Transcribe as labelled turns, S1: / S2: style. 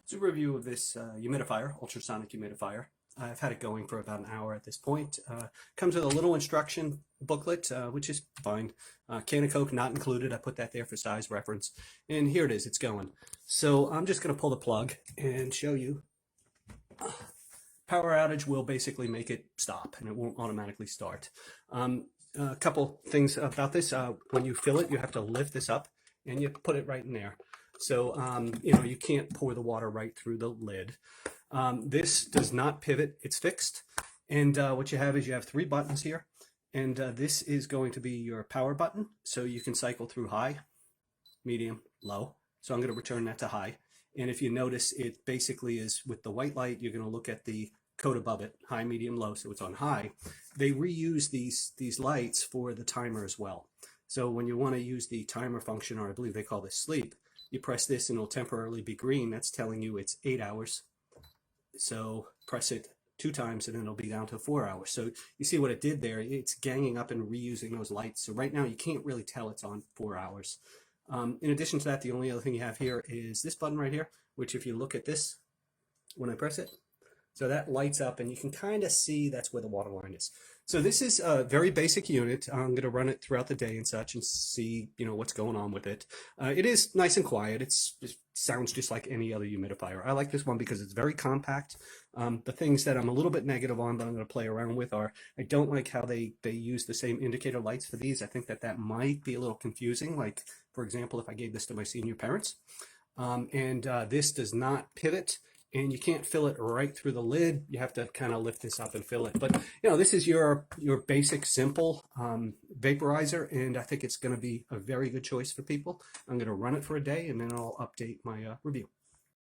S1: It's a review of this humidifier, ultrasonic humidifier. I've had it going for about an hour at this point. Comes with a little instruction booklet, which is fine. Can of Coke not included. I put that there for size reference. And here it is. It's going. So I'm just going to pull the plug and show you. Power outage will basically make it stop, and it won't automatically start. A couple things about this. When you fill it, you have to lift this up, and you put it right in there. So, you can't pour the water right through the lid. This does not pivot, it's fixed. And what you have is you have 3 buttons here. And this is going to be your power button. So you can cycle through high, medium, low. So I'm going to return that to high. And if you notice, it basically is with the white light, you're going to look at the code above it, high, medium, low. So it's on high. They reuse these lights for the timer as well. So when you want to use the timer function, or I believe they call this sleep, you press this and it'll temporarily be green. That's telling you it's 8 hours. So press it 2 times and then it'll be down to 4 hours. So you see what it did there. It's ganging up and reusing those lights. So right now you can't really tell it's on 4 hours. In addition to that, the only other thing you have here is this button right here, which if you look at this, when I press it, so that lights up and you can kind of see that's where the water line is. So this is a very basic unit. I'm going to run it throughout the day and such and see, what's going on with it. It is nice and quiet. It sounds just like any other humidifier. I like this one because it's very compact. The things that I'm a little bit negative on, but I'm going to play around with are, I don't like how they use the same indicator lights for these. I think that might be a little confusing. Like, for example, if I gave this to my senior parents, this does not pivot. And you can't fill it right through the lid. You have to kind of lift this up and fill it. But, this is your basic, simple vaporizer, and I think it's going to be a very good choice for people. I'm going to run it for a day, and then I'll update my review.